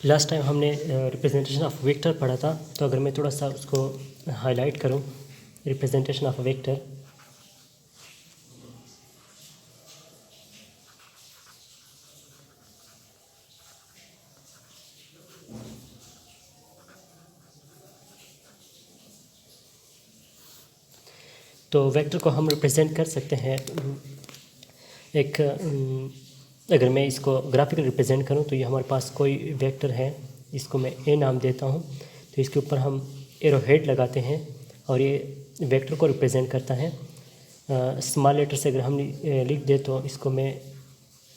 Last time हमने representation of vector पढ़ा था, तो अगर मैं थोड़ा सा उसको हाईलाइट करूं, रिप्रेजेंटेशन ऑफ वेक्टर। तो वेक्टर को हम रिप्रेजेंट कर सकते हैं एक अगर मैं इसको ग्राफिकल रिप्रेजेंट करूं तो ये हमारे पास कोई वेक्टर है, इसको मैं ए नाम देता हूं, तो इसके ऊपर हम एरो हेड लगाते हैं और ये वेक्टर को रिप्रेजेंट करता है। स्मॉल लेटर से अगर हम लिख दे तो इसको मैं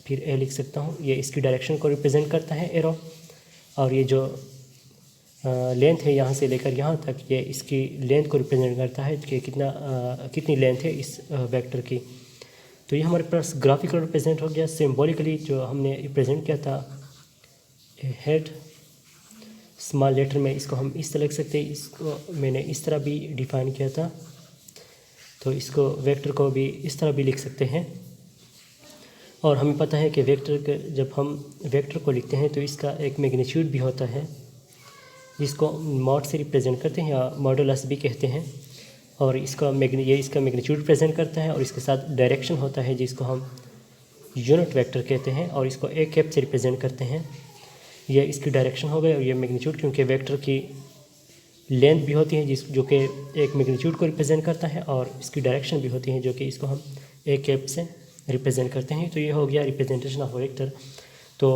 फिर ए लिख सकता हूं, ये इसकी डायरेक्शन को रिप्रेजेंट करता है एरो, और ये जो लेंथ है यहाँ से लेकर यहाँ तक, ये इसकी लेंथ को रिप्रेजेंट करता है कि कितनी लेंथ है इस वेक्टर की। तो ये हमारे पास ग्राफिकल रिप्रेजेंट हो गया। सिम्बॉलिकली जो हमने रिप्रेजेंट किया था हेड स्मॉल लेटर में, इसको हम इस तरह लिख सकते हैं, इसको मैंने इस तरह भी डिफाइन किया था, तो इसको वेक्टर को भी इस तरह भी लिख सकते हैं। और हमें पता है कि वेक्टर जब हम वेक्टर को लिखते हैं तो इसका एक मैग्नीट्यूड भी होता है, जिसको मॉड से रिप्रेजेंट करते हैं या मॉडुलस भी कहते हैं, और इसका मैग्नीट्यूड प्रेजेंट करता है, और इसके साथ डायरेक्शन होता है जिसको हम यूनिट वेक्टर कहते हैं, और इसको एक कैप से रिप्रेजेंट करते हैं। ये इसकी डायरेक्शन हो गई, और ये मैग्नीट्यूड, क्योंकि वेक्टर की लेंथ भी होती है जो कि एक मैग्नीट्यूड को रिप्रेजेंट करता है, और इसकी डायरेक्शन भी होती है जो कि इसको हम एक कैप से रिप्रेजेंट करते हैं। तो ये हो गया रिप्रेजेंटेशन ऑफ वेक्टर। तो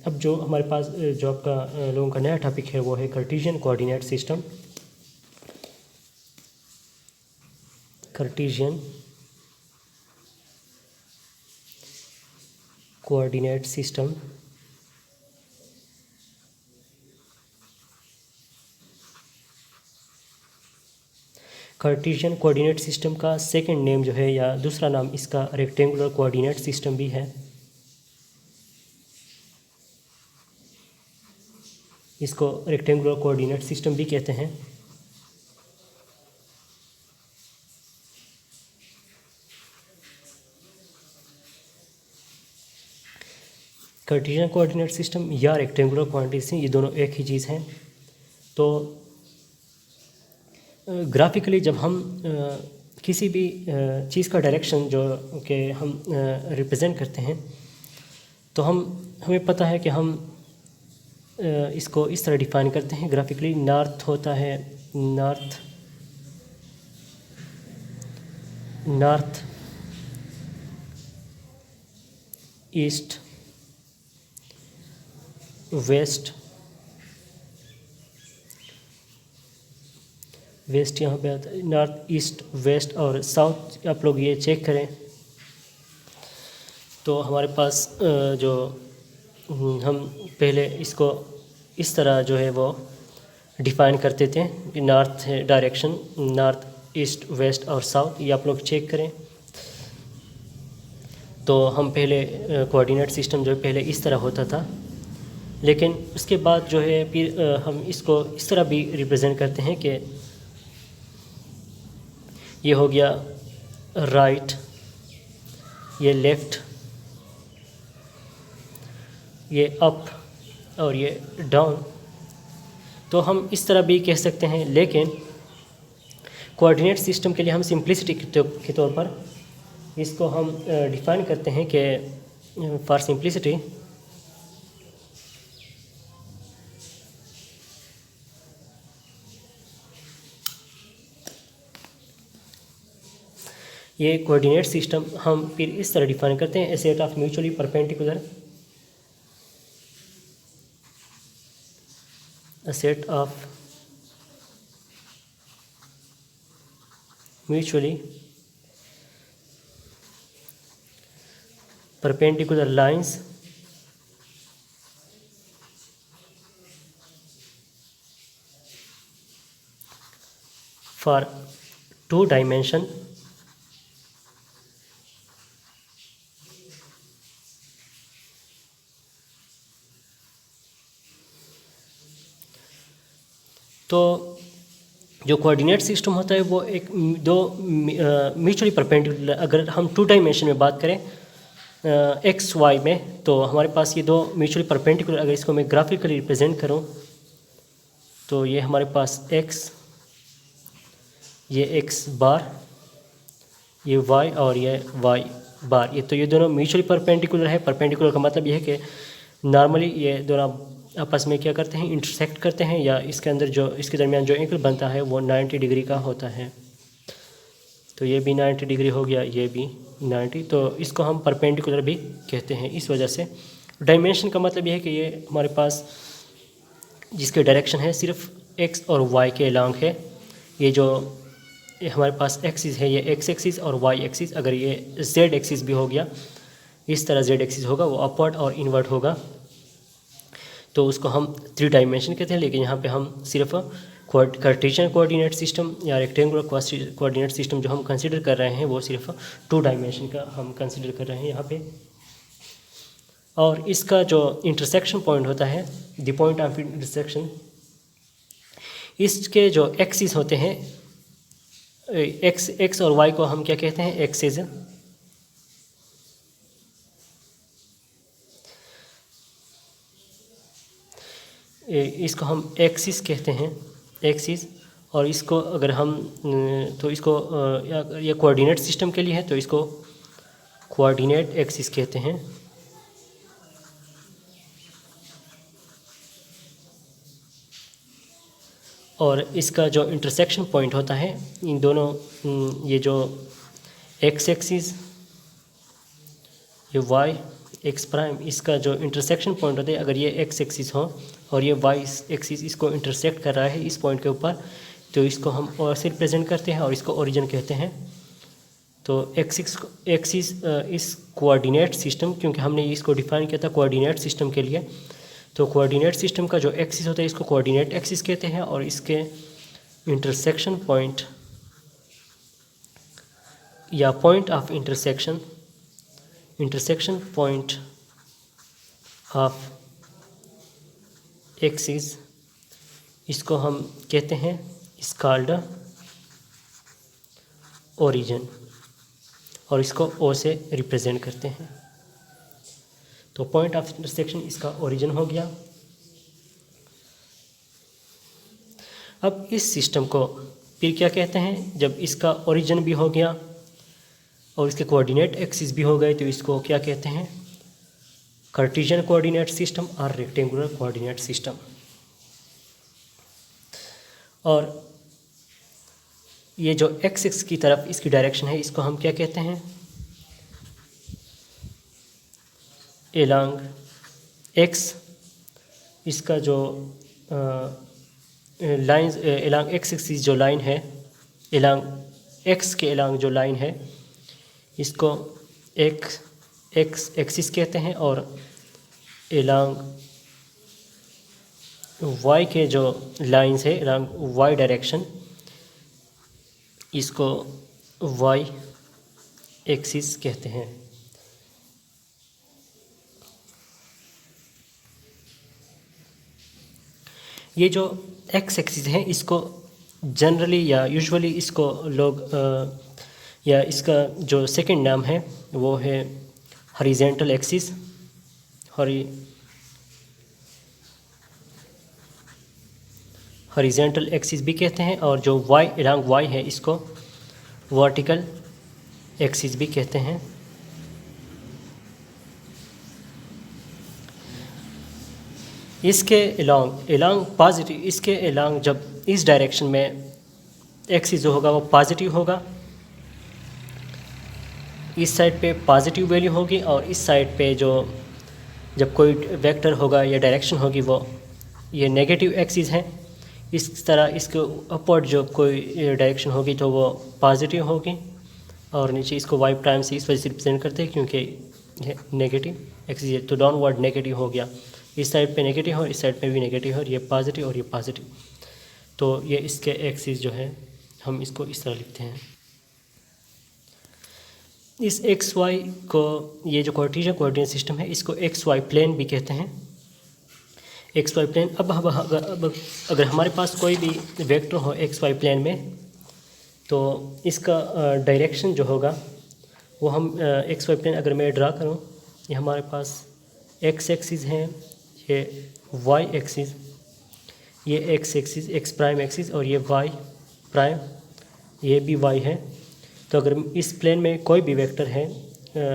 अब जो हमारे पास जो आपका लोगों का नया टॉपिक है वो है Cartesian coordinate system. Cartesian coordinate system. Cartesian coordinate system का सेकंड नेम जो है या दूसरा नाम इसका रेक्टेंगुलर कोऑर्डिनेट सिस्टम भी है। इसको रेक्टेंगुलर कोऑर्डिनेट सिस्टम भी कहते हैं। कार्टेशियन कोऑर्डिनेट सिस्टम या रेक्टेंगुलर कोऑर्डिनेट सिस्टम, ये दोनों एक ही चीज़ हैं। तो ग्राफिकली जब हम किसी भी चीज़ का डायरेक्शन जो कि हम रिप्रेजेंट करते हैं, तो हमें पता है कि हम इसको इस तरह डिफाइन करते हैं ग्राफिकली। नॉर्थ होता है, नॉर्थ ईस्ट वेस्ट यहाँ पे आता है, नॉर्थ ईस्ट वेस्ट और साउथ। आप लोग ये चेक करें तो हमारे पास जो हम पहले इसको इस तरह जो है वो डिफाइन करते थे कि नॉर्थ है डायरेक्शन, नॉर्थ ईस्ट वेस्ट और साउथ, ये आप लोग चेक करें। तो हम पहले कोऑर्डिनेट सिस्टम जो है पहले इस तरह होता था, लेकिन उसके बाद जो है फिर हम इसको इस तरह भी रिप्रेजेंट करते हैं कि ये हो गया राइट, ये लेफ़्ट, ये अप और ये डाउन। तो हम इस तरह भी कह सकते हैं, लेकिन कोऑर्डिनेट सिस्टम के लिए हम सिंप्लिसिटी के तौर पर इसको हम डिफाइन करते हैं कि फॉर सिंप्लिसिटी ये कोऑर्डिनेट सिस्टम हम फिर इस तरह डिफाइन करते हैं, a set of mutually perpendicular, a set of mutually perpendicular lines for two dimension तो जो कोऑर्डिनेट सिस्टम होता है वो एक दो म्यूचुअली परपेंडिकुलर, अगर हम टू डायमेंशन में बात करें एक्स वाई में, तो हमारे पास ये दो म्यूचुअली परपेंडिकुलर, अगर इसको मैं ग्राफिकली रिप्रेजेंट करूं तो ये हमारे पास एक्स, ये एक्स बार, ये वाई और ये वाई बार, ये तो ये दोनों म्यूचुअली परपेंडिकुलर है। परपेंडिकुलर का मतलब ये है कि नॉर्मली ये दोनों आपस में क्या करते हैं, इंटरसेक्ट करते हैं, या इसके अंदर जो इसके दरमियान जो एंगल बनता है वो 90 डिग्री का होता है। तो ये भी 90 डिग्री हो गया, ये भी 90, तो इसको हम परपेंडिकुलर भी कहते हैं। इस वजह से डायमेंशन का मतलब ये है कि ये हमारे पास जिसके डायरेक्शन है सिर्फ एक्स और वाई के लॉन्ग है। ये जो ये हमारे पास एक्सिस है, ये एक्स एक्सिस और वाई एक्सिस, अगर ये जेड एक्सिस भी हो गया, इस तरह जेड एक्सिस होगा, वो अपवर्ड और इनवर्ट होगा, तो उसको हम 3 डायमेंशन कहते हैं। लेकिन यहाँ पे हम सिर्फ कार्टेशियन कोऑर्डिनेट सिस्टम या रेक्टेंगुलर कोऑर्डिनेट सिस्टम जो हम कंसिडर कर रहे हैं वो सिर्फ 2 डायमेंशन का हम कंसिडर कर रहे हैं यहाँ पे। और इसका जो इंटरसेक्शन पॉइंट होता है, द पॉइंट ऑफ इंटरसेक्शन, इसके जो एक्सिस होते हैं, एक्स और वाई को हम क्या कहते हैं, एक्सिस। इसको हम एक्सिस कहते हैं, एक्सिस। और इसको अगर हम तो इसको ये कोऑर्डिनेट सिस्टम के लिए है तो इसको कोऑर्डिनेट एक्सिस कहते हैं। और इसका जो इंटरसेक्शन पॉइंट होता है इन दोनों, ये जो एक्स एक्सिस, ये वाई एक्स प्राइम, इसका जो इंटरसेक्शन पॉइंट होता है, अगर ये एक्स एक्सिस हो और ये वाई एक्सिस इसको इंटरसेक्ट कर रहा है इस पॉइंट के ऊपर, तो इसको हम और से रिप्रेजेंट करते हैं और इसको ओरिजिन कहते हैं। तो एक्सिस इस कोऑर्डिनेट सिस्टम, क्योंकि हमने इसको डिफाइन किया था कोऑर्डिनेट सिस्टम के लिए, तो कोऑर्डिनेट सिस्टम का जो एक्सिस होता है इसको कोऑर्डिनेट एक्सिस कहते हैं। और इसके इंटरसेक्शन पॉइंट या point of intersection, intersection point of axis, इसको हम कहते हैं इस कॉल्ड ओरिजिन, और इसको ओ से रिप्रेजेंट करते हैं। तो पॉइंट ऑफ इंटरसेक्शन इसका ओरिजिन हो गया। अब इस सिस्टम को फिर क्या कहते हैं, जब इसका ओरिजिन भी हो गया और इसके कोऑर्डिनेट एक्सिस भी हो गए, तो इसको क्या कहते हैं, कार्टेशियन कोऑर्डिनेट सिस्टम और रेक्टेंगुलर कोऑर्डिनेट सिस्टम। और ये जो एक्स एक्स की तरफ इसकी डायरेक्शन है, इसको हम क्या कहते हैं, एलॉन्ग एक्स, इसका जो लाइन एलॉन्ग एक्स एक्सिस जो लाइन है, एलॉन्ग एक्स के एलॉन्ग जो लाइन है, इसको एक्स एक्सिस कहते हैं। और एलॉन्ग वाई के जो लाइंस है, एलॉन्ग वाई डायरेक्शन, इसको वाई एक्सिस कहते हैं। ये जो एक्स एक्सिस है, इसको जनरली या यूजुअली इसको लोग या इसका जो सेकंड नाम है वो है हॉरिजॉन्टल एक्सिस, हॉरिजॉन्टल एक्सिस भी कहते हैं। और जो वाई एलॉन्ग वाई है, इसको वर्टिकल एक्सिस भी कहते हैं। इसके एलॉन्ग पॉजिटिव, इसके एलॉन्ग जब इस डायरेक्शन में एक्सिस जो होगा वो पॉजिटिव होगा, इस साइड पे पॉजिटिव वैल्यू होगी, और इस साइड पे जो जब कोई वेक्टर होगा या डायरेक्शन होगी वो ये नेगेटिव एक्सिस है। इस तरह इसके अपवर्ड जो कोई डायरेक्शन होगी तो वो पॉजिटिव होगी, और नीचे इसको वाई प्राइम से इस वजह से रिप्रेजेंट करते हैं क्योंकि ये नेगेटिव एक्सिस है, तो डाउनवर्ड नेगेटिव हो गया। इस साइड पे नेगेटिव हो, इस साइड पे भी नेगेटिव हो, और ये पॉजिटिव और ये पॉजिटिव, तो ये इसके एक्सिस जो है हम इसको इस तरह लिखते हैं। इस एक्स वाई को, ये जो कार्टेशियन कोऑर्डिनेट सिस्टम है, इसको एक्स वाई प्लेन भी कहते हैं, एक्स वाई प्लेन। अब अगर हमारे पास कोई भी वेक्टर हो एक्स वाई प्लेन में, तो इसका डायरेक्शन जो होगा वो हम एक्स वाई प्लेन अगर मैं ड्रा करूँ ये हमारे पास एक्स एक्सिस है, ये वाई एक्सिस, ये x axis ex prime axis, और ये वाई प्राइम, ये भी वाई है। तो अगर इस प्लेन में कोई भी वेक्टर है,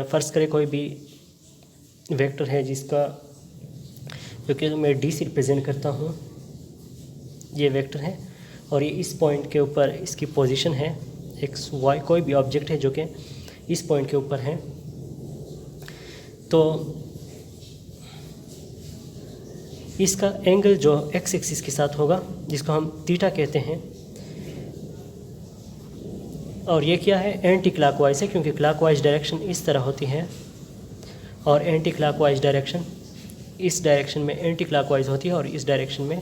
फ़र्ज़ करें कोई भी वेक्टर है जिसका जो कि मैं डी से रिप्रेजेंट करता हूँ, ये वेक्टर है और ये इस पॉइंट के ऊपर इसकी पोजीशन है एक्स वाई, कोई भी ऑब्जेक्ट है जो कि इस पॉइंट के ऊपर है, तो इसका एंगल जो एक्स एक्सिस के साथ होगा जिसको हम थीटा कहते हैं, और ये क्या है, एंटी क्लॉकवाइज है, क्योंकि क्लॉकवाइज डायरेक्शन इस तरह होती है और एंटी क्लॉकवाइज डायरेक्शन इस डायरेक्शन में एंटी क्लॉकवाइज होती है और इस डायरेक्शन में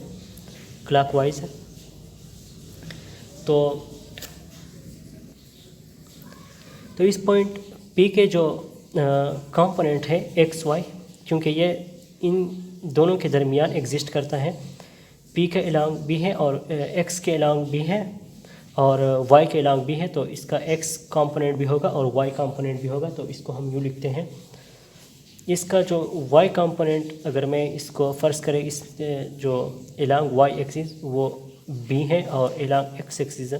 क्लॉकवाइज है। तो इस पॉइंट P के जो कंपोनेंट है एक्स वाई, क्योंकि ये इन दोनों के दरमियान एग्जिस्ट करता है, P के अलोंग भी है और X के अलोंग भी है और Y के अलोंग भी है, तो इसका X कंपोनेंट भी होगा और Y कंपोनेंट भी होगा। तो इसको हम यूँ लिखते हैं, इसका जो Y कंपोनेंट अगर मैं इसको फ़र्ज़ करें इस जो अलोंग Y एक्सिस वो B है और अलोंग X एक्सिस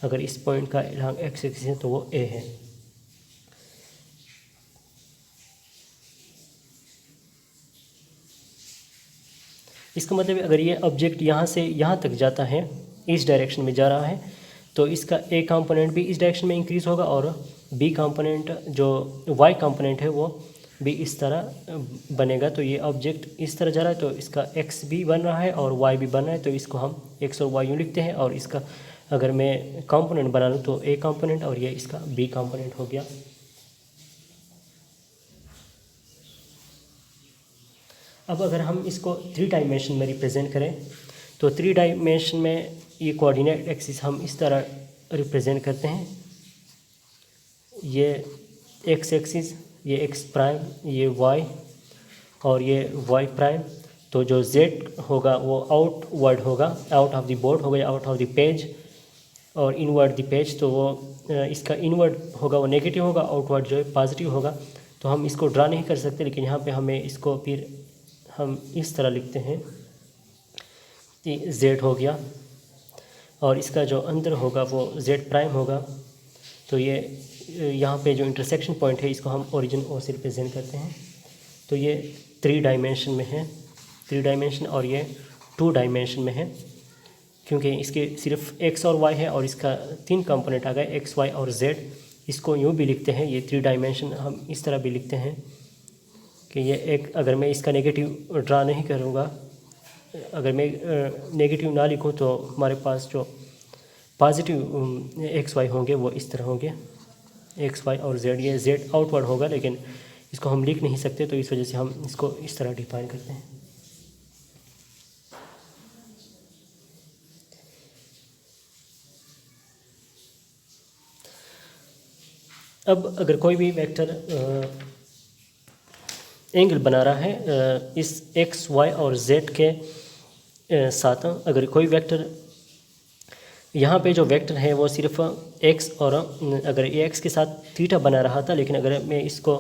अगर इस पॉइंट का अलोंग X एक्सिस है तो वो A है। इसका मतलब अगर ये ऑब्जेक्ट यहाँ से यहाँ तक जाता है, इस डायरेक्शन में जा रहा है, तो इसका A कंपोनेंट भी इस डायरेक्शन में इंक्रीज़ होगा और B कंपोनेंट जो Y कंपोनेंट है वो भी इस तरह बनेगा। तो ये ऑब्जेक्ट इस तरह जा रहा है तो इसका X भी बन रहा है और Y भी बन रहा है, तो इसको हम X और Y यूँ लिखते हैं। और इसका अगर मैं कंपोनेंट बना लूँ तो A कंपोनेंट और ये इसका B कंपोनेंट हो गया। अब अगर हम इसको 3 डायमेंशन में रिप्रेजेंट करें तो 3 डायमेंशन में ये कोऑर्डिनेट एक्सिस हम इस तरह रिप्रेजेंट करते हैं, ये एक्स एक्सिस, ये एक्स प्राइम, ये वाई और ये वाई प्राइम। तो जो जेड होगा वो आउटवर्ड होगा, आउट ऑफ द बोर्ड होगा या आउट ऑफ द पेज, और इनवर्ड द पेज। तो वो इसका इनवर्ड होगा वो नेगेटिव होगा, आउटवर्ड जो है पॉजिटिव होगा। तो हम इसको ड्रा नहीं कर सकते, लेकिन यहाँ पे हमें इसको फिर हम इस तरह लिखते हैं कि जेड हो गया और इसका जो अंदर होगा वो जेड प्राइम होगा। तो ये यहाँ पे जो इंटरसेक्शन पॉइंट है इसको हम ओरिजिन ओ से रिप्रेजेंट करते हैं। तो ये 3 डायमेंशन में है, 3 डायमेंशन, और ये 2 डायमेंशन में है क्योंकि इसके सिर्फ एक्स और वाई है और इसका 3 कंपोनेंट आ गए एक्स वाई और जेड। इसको यूँ भी लिखते हैं, ये 3 डायमेंशन हम इस तरह भी लिखते हैं कि ये एक, अगर मैं इसका नेगेटिव ड्रा नहीं करूँगा, अगर मैं नेगेटिव ना लिखूँ तो हमारे पास जो पॉजिटिव एक्स वाई होंगे वो इस तरह होंगे, एक्स वाई और जेड। ये जेड आउटवर्ड होगा लेकिन इसको हम लिख नहीं सकते, तो इस वजह से हम इसको इस तरह डिफाइन करते हैं। अब अगर कोई भी वेक्टर एंगल बना रहा है इस एक्स वाई और जेड के साथ, अगर कोई वेक्टर यहाँ पे जो वेक्टर है वो सिर्फ एक्स, और अगर ये एक्स के साथ थीटा बना रहा था, लेकिन अगर मैं इसको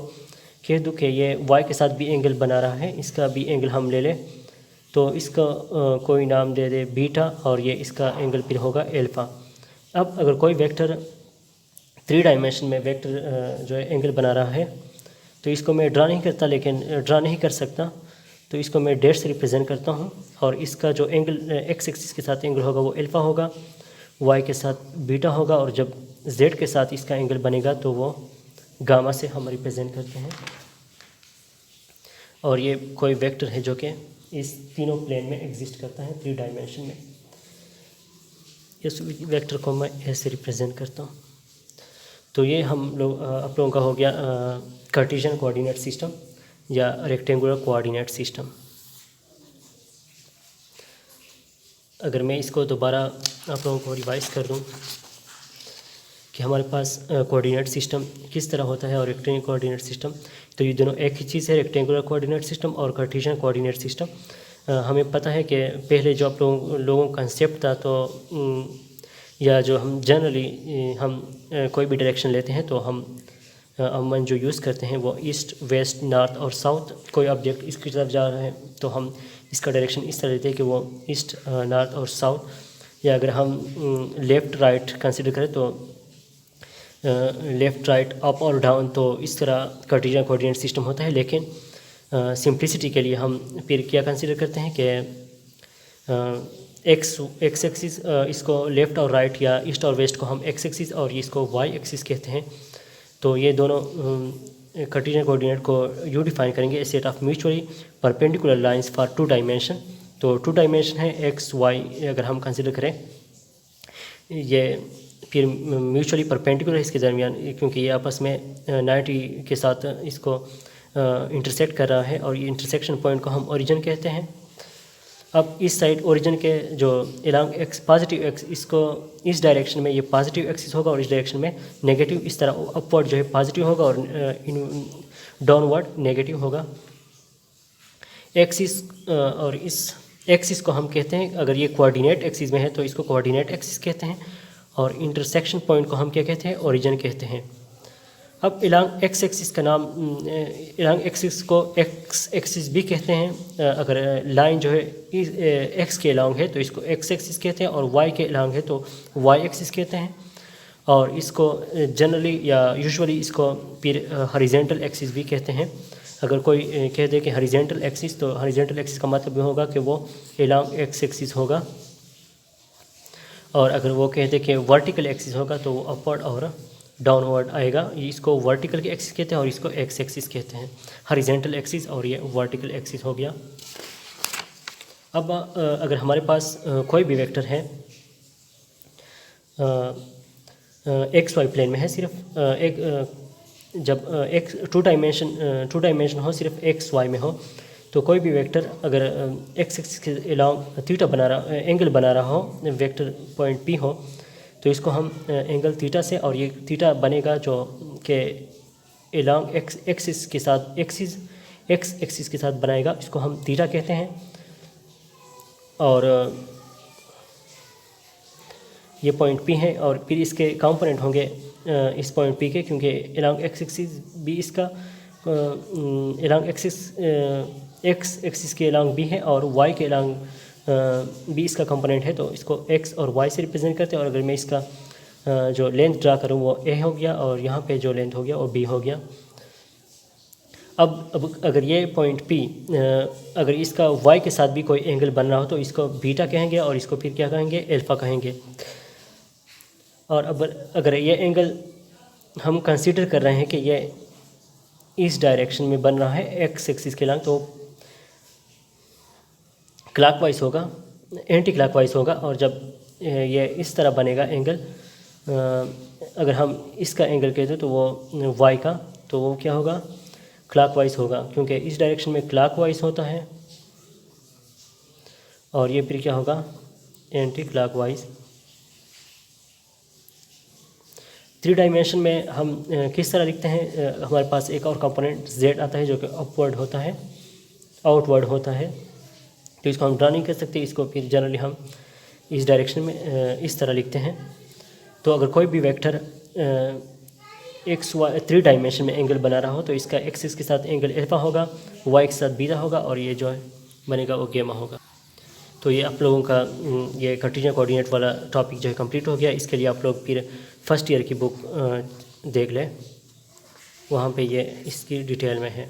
कह दूँ कि ये वाई के साथ भी एंगल बना रहा है, इसका भी एंगल हम ले लें, तो इसका कोई नाम दे दे बीटा और ये इसका एंगल फिर होगा एल्फ़ा। अब अगर कोई वेक्टर 3 डायमेंशन में वेक्टर जो है एंगल बना रहा है, तो इसको मैं ड्रा नहीं करता, लेकिन ड्रा नहीं कर सकता, तो इसको मैं डैश से रिप्रेजेंट करता हूँ। और इसका जो एंगल एक्स एक्सिस के साथ एंगल होगा वो एल्फ़ा होगा, वाई के साथ बीटा होगा, और जब जेड के साथ इसका एंगल बनेगा तो वो गामा से हम रिप्रेजेंट करते हैं। और ये कोई वेक्टर है जो कि इस तीनों प्लेन में एग्जिस्ट करता है 3 डायमेंशन में। इस वेक्टर को मैं ऐसे रिप्रेजेंट करता हूँ। तो ये हम लोग आप लोगों का हो गया कार्टेशियन कोऑर्डिनेट सिस्टम या रेक्टेंगुलर कोऑर्डिनेट सिस्टम। अगर मैं इसको दोबारा आप लोगों को रिवाइज कर दूं कि हमारे पास कोऑर्डिनेट सिस्टम किस तरह होता है और रेक्टेंगुलर कोऑर्डिनेट सिस्टम, तो ये दोनों एक ही चीज़ है, रेक्टेंगुलर कोऑर्डिनेट सिस्टम और कार्टेशियन कोऑर्डिनेट सिस्टम। हमें पता है कि पहले जो आप लोगों का कंसेप्ट था, तो या जो हम जनरली हम कोई भी डायरेक्शन लेते हैं तो हम अमूमन जो यूज़ करते हैं वो ईस्ट, वेस्ट, नॉर्थ और साउथ। कोई ऑब्जेक्ट इसकी तरफ जा रहा है तो हम इसका डायरेक्शन इस तरह लेते हैं कि वो ईस्ट, नॉर्थ और साउथ। या अगर हम लेफ़्ट राइट कंसिडर करें तो लेफ़्ट राइट अप और डाउन, तो इस तरह कार्टेशियन कोऑर्डिनेट सिस्टम होता है। लेकिन सिंप्लिसिटी के लिए हम फिर क्या कंसिडर करते हैं कि एक्स एक्सिस, इसको लेफ़्ट और राइट या ईस्ट और वेस्ट को हम एक्स एक्सिस और इसको वाई एक्सिस कहते हैं। तो ये दोनों कार्टेशियन कोऑर्डिनेट को यू डिफाइन करेंगे a set of mutually perpendicular lines for 2 dimension. तो 2 डायमेंशन है एक्स वाई अगर हम कंसिडर करें, ये फिर म्यूचुअली परपेंडिकुलर है इसके दरमियान, क्योंकि ये आपस में 90 के साथ इसको इंटरसेक्ट कर रहा है और ये इंटरसेक्शन पॉइंट को हम ओरिजिन कहते हैं। अब इस साइड ओरिजिन के जो इलांग एक्स पॉजिटिव एक्स, इसको इस डायरेक्शन में ये पॉजिटिव एक्सिस होगा और इस डायरेक्शन में नेगेटिव, इस तरह अपवर्ड जो है पॉजिटिव होगा और डाउनवर्ड नेगेटिव होगा। एक्सिस और इस एक्सिस को हम कहते हैं, अगर ये कोऑर्डिनेट एक्सिस में है तो इसको कोऑर्डिनेट एक्सिस कहते हैं और इंटरसेक्शन पॉइंट को हम क्या कहते हैं, ओरिजिन कहते हैं। अब इलांग एक्स एक्सिस का नाम, इलांग एक्सिस को एक्स एक्सिस भी कहते हैं। अगर लाइन जो है एक्स के इलांग है तो इसको एक्स एक्सिस कहते हैं और वाई के इलांग है तो वाई एक्सिस कहते हैं। और इसको जनरली या यूजुअली इसको फिर हॉरिजॉन्टल एक्सिस भी कहते हैं। अगर कोई कह दे कि हॉरिजॉन्टल एक्सिस, तो हॉरिजॉन्टल एक्सिस का मतलब ये होगा कि वो इलांग एक्स एक्सिस होगा, और अगर वो कह दे कि वर्टिकल एक्सिस होगा तो वो अपवर्ड और डाउनवर्ड आएगा। इसको वर्टिकल की एक्सिस कहते हैं और इसको एक्स एक्सिस कहते हैं, हॉरिजॉन्टल एक्सिस और ये वर्टिकल एक्सिस हो गया। अब अगर हमारे पास कोई भी वेक्टर है एक्स वाई प्लेन में है, सिर्फ जब एक्स टू डायमेंशन हो, सिर्फ एक्स वाई में हो, तो कोई भी वेक्टर अगर एक्स एक्सिस के अलाउंग थीटा बना रहा, एंगल बना रहा हो, वेक्टर पॉइंट पी हो, तो इसको हम एंगल थीटा से, और ये थीटा बनेगा जो कि अलोंग एक्स एक्सिस के साथ एक्स एक्सिस के साथ बनाएगा, इसको हम थीटा कहते हैं। और ये पॉइंट पी है और फिर इसके कंपोनेंट होंगे इस पॉइंट पी के, क्योंकि अलोंग एक्स एक्सिस भी इसका अलोंग एक्स एक्सिस के अलोंग बी है और वाई के अलोंग बी इसका कंपोनेंट है, तो इसको एक्स और वाई से रिप्रेजेंट करते हैं। और अगर मैं इसका जो लेंथ ड्रा करूँ वो ए हो गया और यहाँ पे जो लेंथ हो गया वो बी हो गया। अब अगर ये पॉइंट पी अगर इसका वाई के साथ भी कोई एंगल बन रहा हो तो इसको बीटा कहेंगे और इसको फिर क्या कहेंगे, अल्फा कहेंगे। और अब अगर ये एंगल हम कंसीडर कर रहे हैं कि ये इस डायरेक्शन में बन रहा है एक्स एक्सिस के लंग, तो क्लॉकवाइज होगा, एंटी क्लॉकवाइज होगा। और जब ये इस तरह बनेगा एंगल, अगर हम इसका एंगल कहते हैं तो वो वाई का, तो वो क्या होगा, क्लॉकवाइज होगा, क्योंकि इस डायरेक्शन में क्लॉकवाइज होता है। और ये फिर क्या होगा, एंटी क्लॉकवाइज। 3 डायमेंशन में हम किस तरह लिखते हैं, हमारे पास एक और कंपोनेंट z आता है जो कि अपवर्ड होता है, आउटवर्ड होता है, तो इसको हम ड्रा नहीं कर सकते, इसको फिर जनरली हम इस डायरेक्शन में इस तरह लिखते हैं। तो अगर कोई भी वेक्टर एक्स वाई 3 डायमेंशन में एंगल बना रहा हो तो इसका एक्सिस के साथ एंगल अल्फा होगा, वाई के साथ बीटा होगा, और ये जो है बनेगा वो गेमा होगा। तो ये आप लोगों का ये कार्टेशियन कोऑर्डिनेट वाला टॉपिक जो है कंप्लीट हो गया। इसके लिए आप लोग फिर फर्स्ट ईयर की बुक देख लें, वहाँ पे ये इसकी डिटेल में है।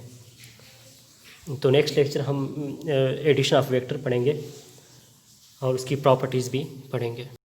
तो नेक्स्ट लेक्चर हम एडिशन ऑफ वेक्टर पढ़ेंगे और उसकी प्रॉपर्टीज़ भी पढ़ेंगे।